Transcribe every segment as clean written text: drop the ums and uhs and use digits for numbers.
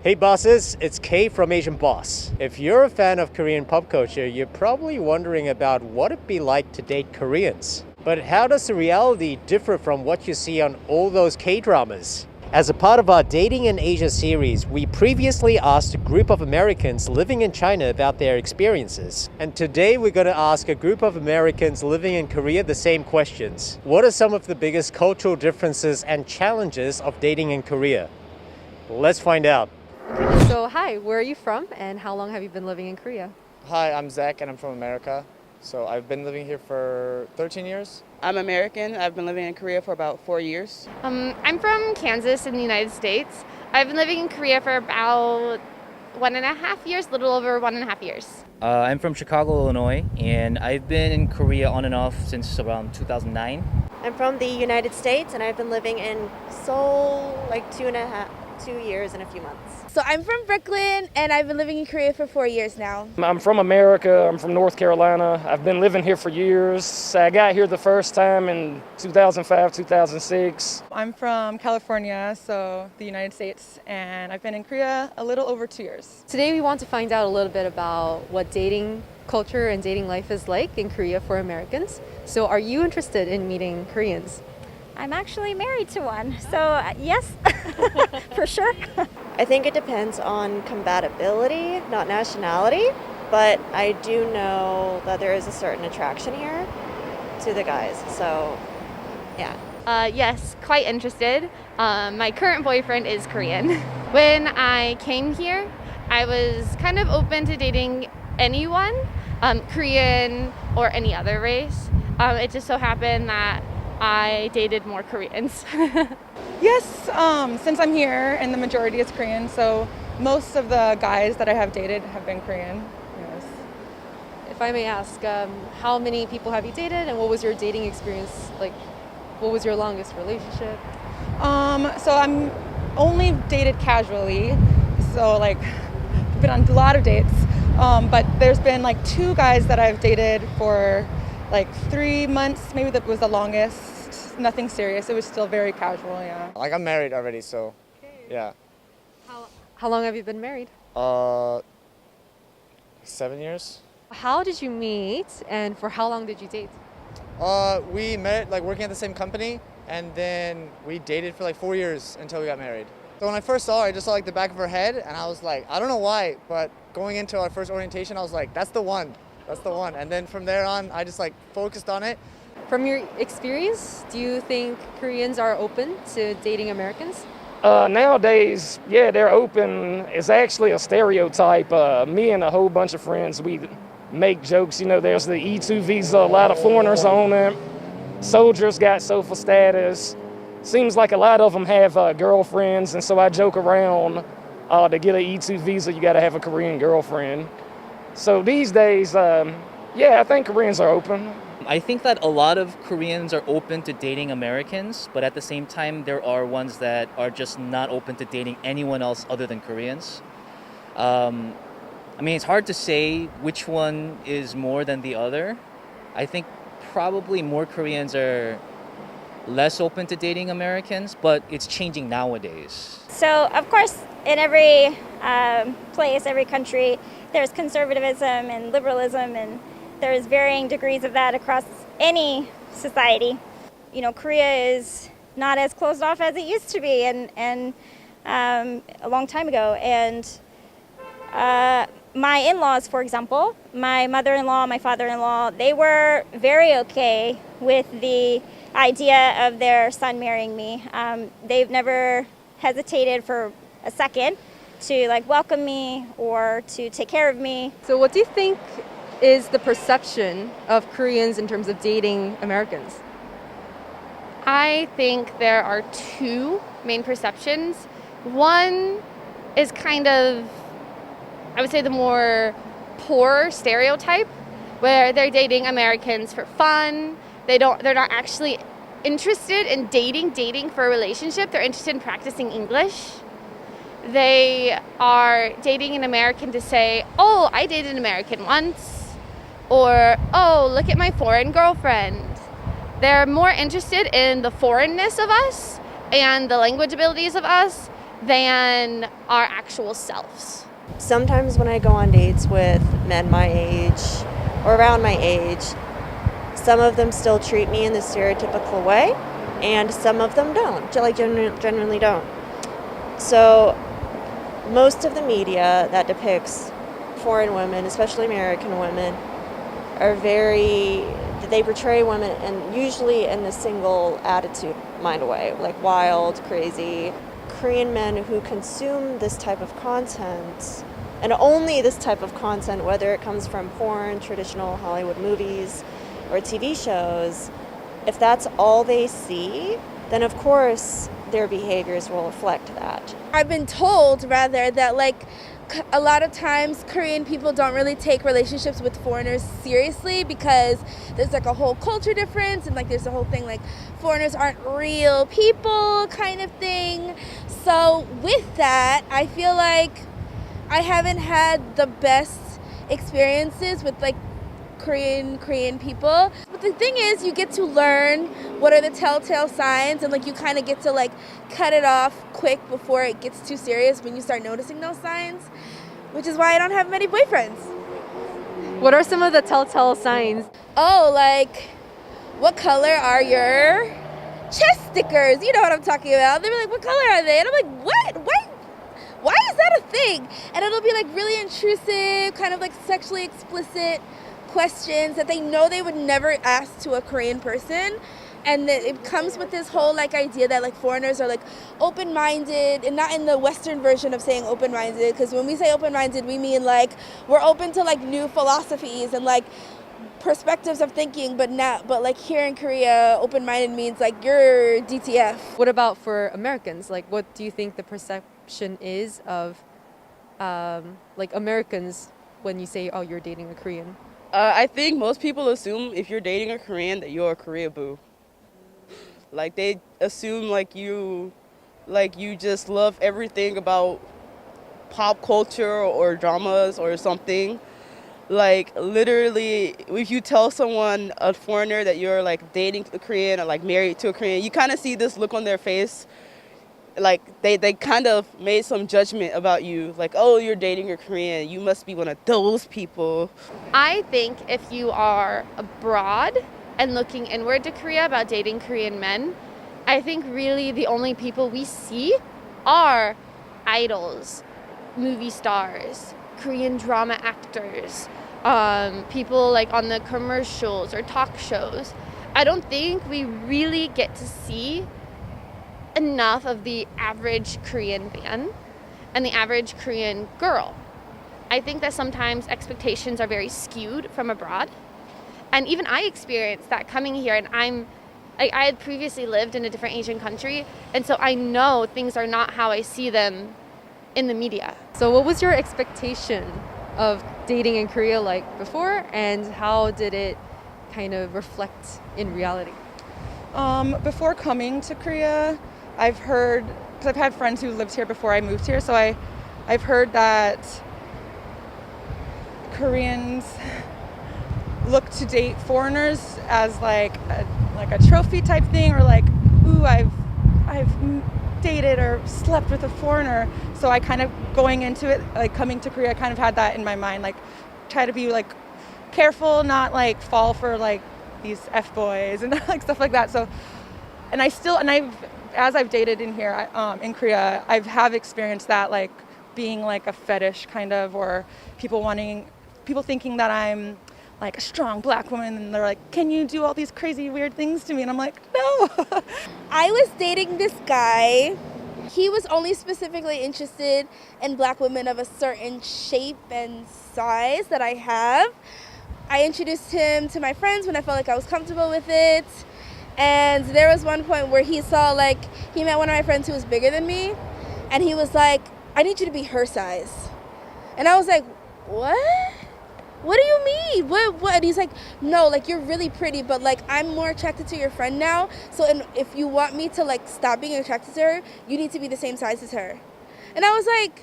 Hey bosses, it's Kay from Asian Boss. If you're a fan of Korean pop culture, you're probably wondering about what it'd be like to date Koreans. But how does the reality differ from what you see on all those K-dramas? As a part of our Dating in Asia series, we previously asked a group of Americans living in China about their experiences. And today we're going to ask a group of Americans living in Korea the same questions. What are some of the biggest cultural differences and challenges of dating in Korea? Let's find out. So hi, where are you from and how long have you been living in Korea? Hi, I'm Zach and I'm from America. So I've been living here for 13 years. I'm American. I've been living in Korea for about 4 years. I'm from Kansas in the United States. I've been living in Korea for about 1.5 years, little over 1.5 years. I'm from Chicago, Illinois, and I've been in Korea on and off since around 2009. I'm from the United States and I've been living in Seoul like 2 years and a few months. So I'm from Brooklyn and I've been living in Korea for 4 years now. I'm from America. I'm from North Carolina. I've been living here for years. I got here the first time in 2005, 2006. I'm from California, so the United States, and I've been in Korea a little over 2 years. Today we want to find out a little bit about what dating culture and dating life is like in Korea for Americans. So are you interested in meeting Koreans? I'm actually married to one, so yes, for sure. I think it depends on compatibility, not nationality, but I do know that there is a certain attraction here to the guys, so yeah. Yes, quite interested. My current boyfriend is Korean. When I came here, I was kind of open to dating anyone, Korean or any other race. It just so happened that I dated more Koreans. Yes, since I'm here and the majority is Korean, so most of the guys that I have dated have been Korean. Yes. If I may ask, how many people have you dated and what was your dating experience like? What was your longest relationship? So I'm only dated casually, so like I've been on a lot of dates, but there's been like 2 guys that I've dated for like 3 months, maybe that was the longest. Nothing serious. It was still very casual, yeah. Like I'm married already, so yeah. How long have you been married? 7 years. How did you meet and for how long did you date? We met like working at the same company, and then we dated for like 4 years until we got married. So when I first saw her, I just saw like the back of her head, and I was like, I don't know why, but going into our first orientation, I was like, that's the one. That's the one. And then from there on, I just like focused on it. From your experience, do you think Koreans are open to dating Americans? Nowadays, yeah, they're open. It's actually a stereotype. Me and a whole bunch of friends, we make jokes. You know, there's the E2 visa, a lot of foreigners on it. Soldiers got social status. Seems like a lot of them have girlfriends, and so I joke around, to get an E2 visa, you got to have a Korean girlfriend. So these days, yeah, I think Koreans are open. I think that a lot of Koreans are open to dating Americans, but at the same time, there are ones that are just not open to dating anyone else other than Koreans. I mean, it's hard to say which one is more than the other. I think probably more Koreans are less open to dating Americans, but it's changing nowadays. So, of course, in every place, every country, there's conservatism and liberalism, and there's varying degrees of that across any society. You know, Korea is not as closed off as it used to be and a long time ago. And my in-laws, for example, my mother-in-law, my father-in-law, they were very okay with the idea of their son marrying me. They've never hesitated for a second to like welcome me or to take care of me. So what do you think is the perception of Koreans in terms of dating Americans? I think there are 2 main perceptions. One is kind of, I would say, the more poor stereotype, where they're dating Americans for fun. They're not actually interested in dating for a relationship. They're interested in practicing English. They are dating an American to say, oh, I dated an American once, or, oh, look at my foreign girlfriend. They're more interested in the foreignness of us and the language abilities of us than our actual selves. Sometimes when I go on dates with men my age or around my age, some of them still treat me in the stereotypical way, and some of them don't, genuinely don't. So most of the media that depicts foreign women, especially American women, they portray women and usually in the single attitude mind way, like wild, crazy. Korean men who consume this type of content, and only this type of content, whether it comes from porn, traditional Hollywood movies, or TV shows, if that's all they see, then of course their behaviors will reflect that. I've been told, rather, that like a lot of times Korean people don't really take relationships with foreigners seriously because there's like a whole culture difference, and like there's a whole thing like foreigners aren't real people kind of thing. So with that, I feel like I haven't had the best experiences with like Korean people. But the thing is, you get to learn what are the telltale signs, and like you kind of get to like cut it off quick before it gets too serious when you start noticing those signs, which is why I don't have many boyfriends. What are some of the telltale signs? Oh, like, what color are your chest stickers? You know what I'm talking about. They're like, what color are they? And I'm like, what? Why is that a thing? And it'll be like really intrusive, kind of like sexually explicit questions that they know they would never ask to a Korean person. And it comes with this whole like idea that like foreigners are like open-minded, and not in the Western version of saying open-minded, because when we say open-minded, we mean like we're open to like new philosophies and like perspectives of thinking, but like here in Korea, open-minded means like you're DTF. What about for Americans? Like, what do you think the perception is of like Americans when you say, oh, you're dating a Korean? I think most people assume if you're dating a Korean that you're a Korea boo. Like they assume like you just love everything about pop culture or dramas or something. Like literally, if you tell someone, a foreigner, that you're like dating a Korean or like married to a Korean, you kind of see this look on their face. Like they kind of made some judgment about you. Like, oh, you're dating a Korean, you must be one of those people. I think if you are abroad and looking inward to Korea about dating Korean men, I think really the only people we see are idols, movie stars, Korean drama actors, people like on the commercials or talk shows. I don't think we really get to see enough of the average Korean man and the average Korean girl. I think that sometimes expectations are very skewed from abroad. And even I experienced that coming here, and I had previously lived in a different Asian country, and so I know things are not how I see them in the media. So what was your expectation of dating in Korea like before, and how did it kind of reflect in reality? Before coming to Korea, I've heard, because I've had friends who lived here before I moved here, so I've heard that Koreans look to date foreigners as like a trophy type thing, or like, ooh, I've dated or slept with a foreigner. So I kind of, going into it, like coming to Korea, I kind of had that in my mind, like try to be like careful, not like fall for like these F-boys and like stuff like that. So, as I've dated in here, in Korea, I have experienced that, like being like a fetish kind of, or people thinking that I'm like a strong black woman, and they're like, can you do all these crazy weird things to me? And I'm like, no. I was dating this guy. He was only specifically interested in black women of a certain shape and size that I have. I introduced him to my friends when I felt like I was comfortable with it. And there was one point where he met one of my friends who was bigger than me, and he was like, I need you to be her size. And I was like, what? What do you mean? What? And he's like, no, like you're really pretty, but like I'm more attracted to your friend now. So if you want me to like stop being attracted to her, you need to be the same size as her. And I was like,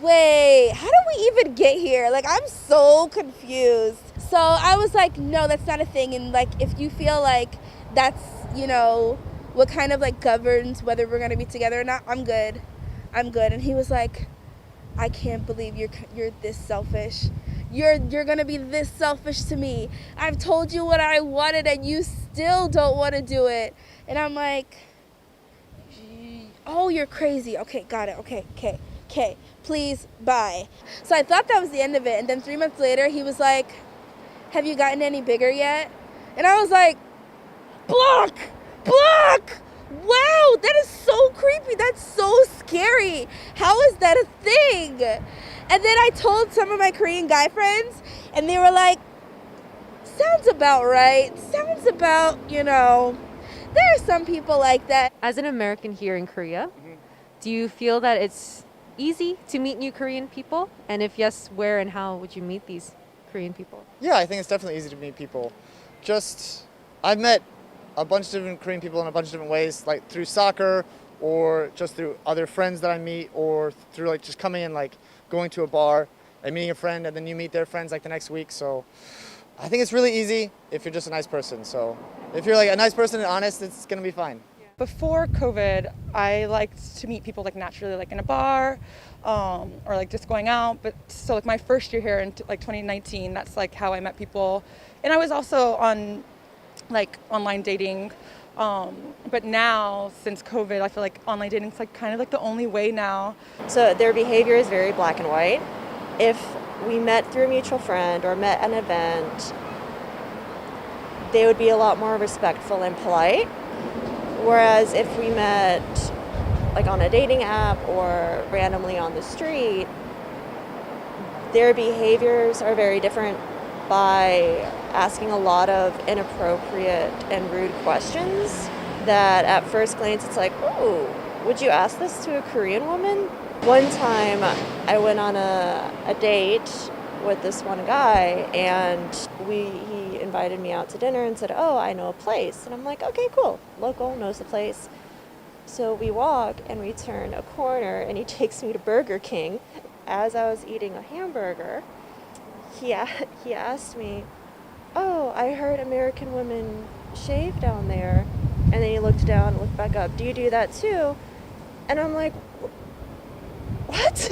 wait, how do we even get here? Like, I'm so confused. So I was like, no, that's not a thing. And like, if you feel like that's, what kind of like governs whether we're gonna be together or not, I'm good. And he was like, I can't believe you're this selfish. You're gonna be this selfish to me. I've told you what I wanted and you still don't want to do it. And I'm like, oh, you're crazy. Okay, got it. Okay. Please, bye. So I thought that was the end of it. And then 3 months later, he was like, have you gotten any bigger yet? And I was like, block. Wow, that is so creepy. That's so scary. How is that a thing? And then I told some of my Korean guy friends, and they were like, sounds about right. Sounds about, there are some people like that. As an American here in Korea, do you feel that it's easy to meet new Korean people? And if yes, where and how would you meet these Korean people? Yeah, I think it's definitely easy to meet people. I've met a bunch of different Korean people in a bunch of different ways, like through soccer or just through other friends that I meet, or through like just coming in, like going to a bar and meeting a friend, and then you meet their friends like the next week. So I think it's really easy if you're just a nice person. So if you're like a nice person and honest, it's gonna be fine. Before COVID, I liked to meet people like naturally, like in a bar, or like just going out. But so like my first year here in like 2019, that's like how I met people. And I was also on like online dating. But now since COVID, I feel like online dating is like kind of like the only way now. So their behavior is very black and white. If we met through a mutual friend or met at an event, they would be a lot more respectful and polite. Whereas if we met like on a dating app or randomly on the street, their behaviors are very different by asking a lot of inappropriate and rude questions that at first glance it's like, oh, would you ask this to a Korean woman? One time I went on a date with this one guy, and he invited me out to dinner and said, oh, I know a place. And I'm like, okay, cool. Local, knows the place. So we walk and we turn a corner and he takes me to Burger King. As I was eating a hamburger, he asked me, oh, I heard American women shave down there. And then he looked down and looked back up. Do you do that too? And I'm like, what?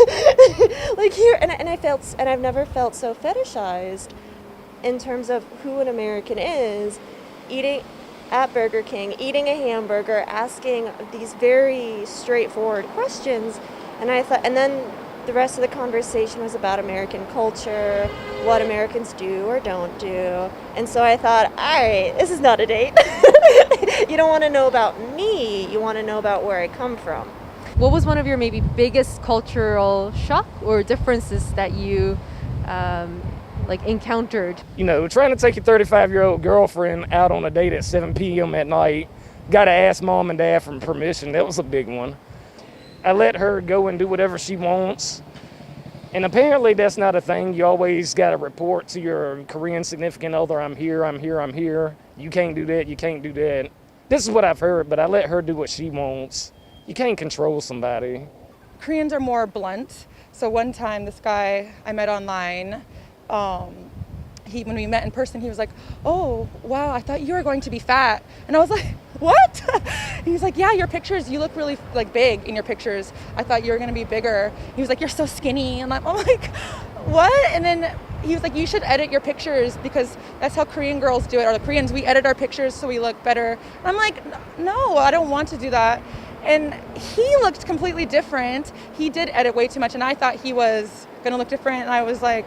Like here, and I've never felt so fetishized in terms of who an American is, eating at Burger King, eating a hamburger, asking these very straightforward questions. And then the rest of the conversation was about American culture, what Americans do or don't do. And so I thought, all right, this is not a date. You don't want to know about me, you want to know about where I come from. What was one of your maybe biggest cultural shock or differences that you encountered? Trying to take your 35-year-old girlfriend out on a date at 7 p.m. at night, got to ask mom and dad for permission. That was a big one. I let her go and do whatever she wants. And apparently that's not a thing. You always got to report to your Korean significant other, I'm here. You can't do that, you can't do that. This is what I've heard, but I let her do what she wants. You can't control somebody. Koreans are more blunt. So one time, this guy I met online, when we met in person, he was like, oh, wow, I thought you were going to be fat. And I was like, what? And he's like, yeah, your pictures, you look really big in your pictures. I thought you were going to be bigger. He was like, you're so skinny. And I'm like, what? And then he was like, you should edit your pictures because that's how Korean girls do it. Or the Koreans, we edit our pictures so we look better. And I'm like, no, I don't want to do that. And he looked completely different. He did edit way too much, and I thought he was gonna look different, and I was like,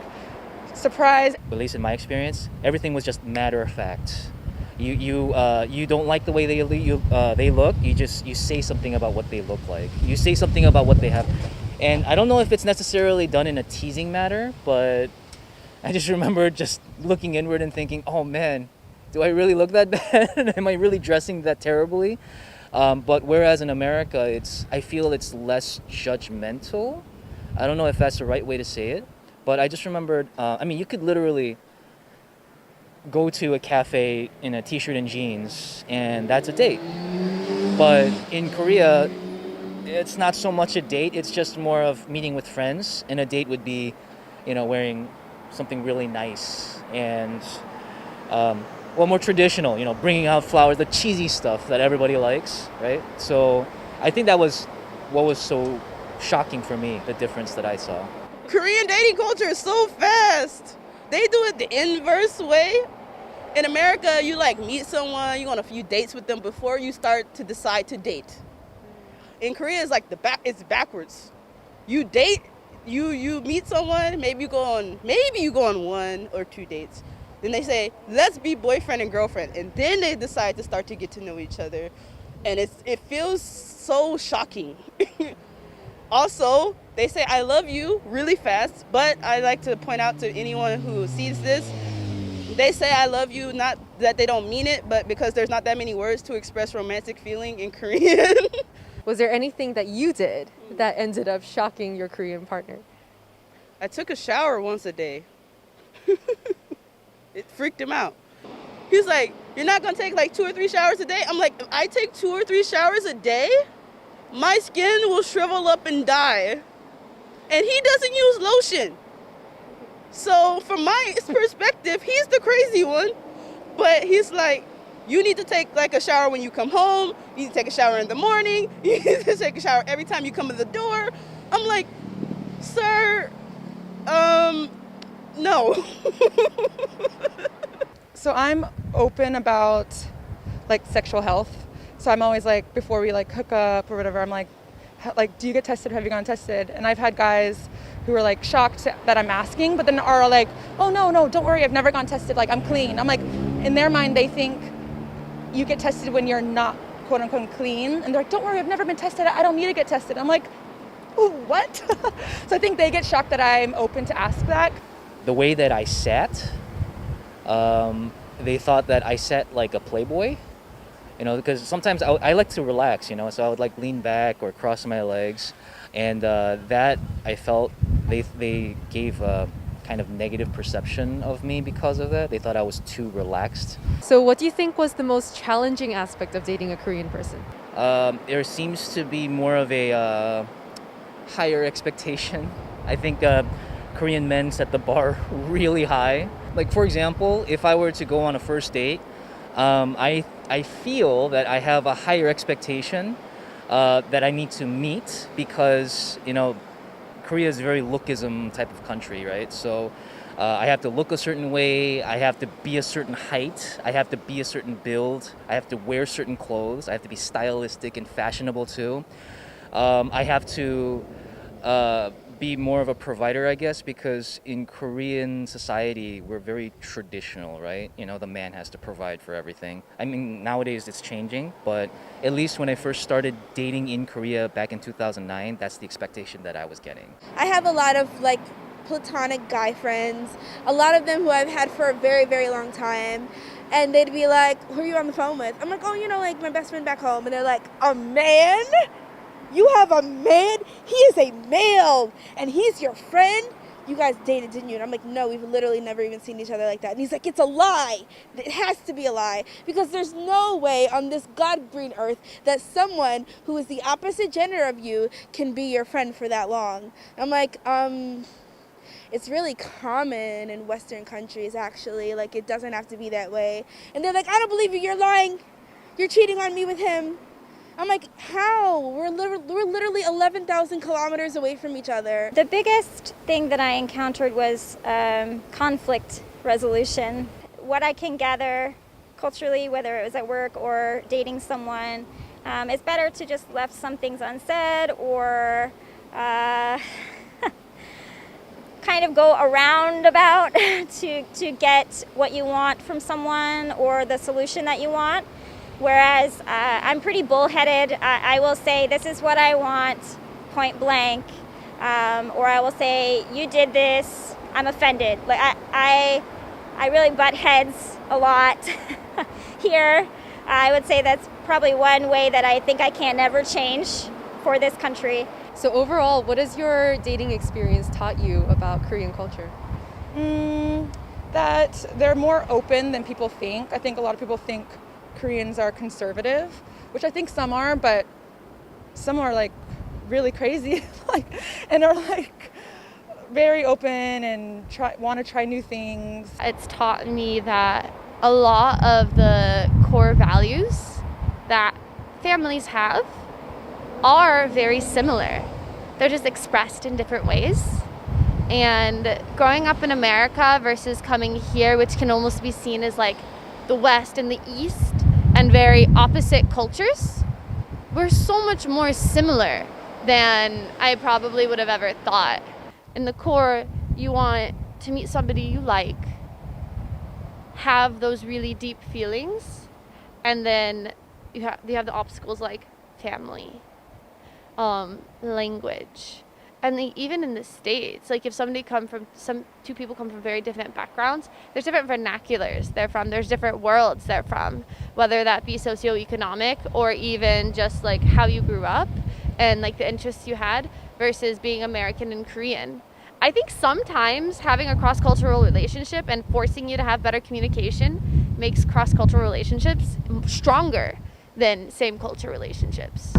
surprised. At least in my experience, everything was just matter of fact. You don't like the way they look. You say something about what they look like. You say something about what they have, and I don't know if it's necessarily done in a teasing manner, but I just remember just looking inward and thinking, oh man, do I really look that bad? Am I really dressing that terribly? But whereas in America, I feel it's less judgmental. I don't know if that's the right way to say it, but I just remembered, you could literally go to a cafe in a t-shirt and jeans, and that's a date. But in Korea, it's not so much a date, it's just more of meeting with friends, and a date would be, wearing something really nice and well, more traditional, bringing out flowers, the cheesy stuff that everybody likes, right? So I think that was what was so shocking for me, the difference that I saw. Korean dating culture is so fast. They do it the inverse way. In America, you meet someone, you go on a few dates with them before you start to decide to date. In Korea, it's it's backwards. You date, you meet someone, maybe you go on 1 or 2 dates. Then they say, let's be boyfriend and girlfriend. And then they decide to start to get to know each other. And it feels so shocking. Also, they say I love you really fast, but I like to point out to anyone who sees this, they say I love you, not that they don't mean it, but because there's not that many words to express romantic feeling in Korean. Was there anything that you did that ended up shocking your Korean partner? I took a shower once a day. It freaked him out. He's like, you're not gonna take 2 or 3 showers a day? I'm like, if I take 2 or 3 showers a day, my skin will shrivel up and die. And he doesn't use lotion. So from my perspective, he's the crazy one. But he's like, you need to take a shower when you come home. You need to take a shower in the morning. You need to take a shower every time you come in the door. I'm like, sir, no. So I'm open about sexual health. So I'm always before we hook up or whatever, I'm like, do you get tested? Have you gone tested? And I've had guys who are shocked that I'm asking, but then are like, oh no, don't worry, I've never gone tested. I'm clean. I'm like, in their mind, they think you get tested when you're not quote unquote clean. And they're like, don't worry, I've never been tested. I don't need to get tested. I'm like, ooh, what? So I think they get shocked that I'm open to ask that. The way that I sat, they thought that I sat like a playboy, because sometimes I like to relax, so I would lean back or cross my legs, and that I felt they gave a kind of negative perception of me because of that. They thought I was too relaxed. So what do you think was the most challenging aspect of dating a Korean person? There seems to be more of a higher expectation. I think Korean men set the bar really high. For example, if I were to go on a first date, I feel that I have a higher expectation that I need to meet because, Korea is a very lookism type of country, right? So I have to look a certain way, I have to be a certain height, I have to be a certain build, I have to wear certain clothes, I have to be stylistic and fashionable too. I have to be more of a provider, I guess, because in Korean society, we're very traditional, right? The man has to provide for everything. I mean, nowadays it's changing, but at least when I first started dating in Korea back in 2009, that's the expectation that I was getting. I have a lot of platonic guy friends, a lot of them who I've had for a very, very long time. And they'd be like, who are you on the phone with? I'm like, oh, my best friend back home. And they're like, a man? You have a man? He is a male, and he's your friend? You guys dated, didn't you? And I'm like, no, we've literally never even seen each other like that. And he's like, it's a lie. It has to be a lie. Because there's no way on this God-green earth that someone who is the opposite gender of you can be your friend for that long. I'm like, it's really common in Western countries, actually. It doesn't have to be that way. And they're like, I don't believe you. You're lying. You're cheating on me with him. I'm like, how? We're literally 11,000 kilometers away from each other. The biggest thing that I encountered was conflict resolution. What I can gather culturally, whether it was at work or dating someone, it's better to just left some things unsaid or kind of go around about to get what you want from someone or the solution that you want. Whereas I'm pretty bullheaded. I will say, this is what I want, point blank. Or I will say, you did this, I'm offended. I really butt heads a lot here. I would say that's probably one way that I think I can never change for this country. So overall, what has your dating experience taught you about Korean culture? That they're more open than people think. I think a lot of people think Koreans are conservative, which I think some are, but some are really crazy, and are very open and want to try new things. It's taught me that a lot of the core values that families have are very similar. They're just expressed in different ways. And growing up in America versus coming here, which can almost be seen as like the West and the East and very opposite cultures, we're so much more similar than I probably would have ever thought. In the core, you want to meet somebody you like, have those really deep feelings, and then you have the obstacles like family, language. And even in the States, like if two people come from very different backgrounds, there's different vernaculars they're from, there's different worlds they're from, whether that be socioeconomic or even just like how you grew up and like the interests you had versus being American and Korean. I think sometimes having a cross-cultural relationship and forcing you to have better communication makes cross-cultural relationships stronger than same culture relationships.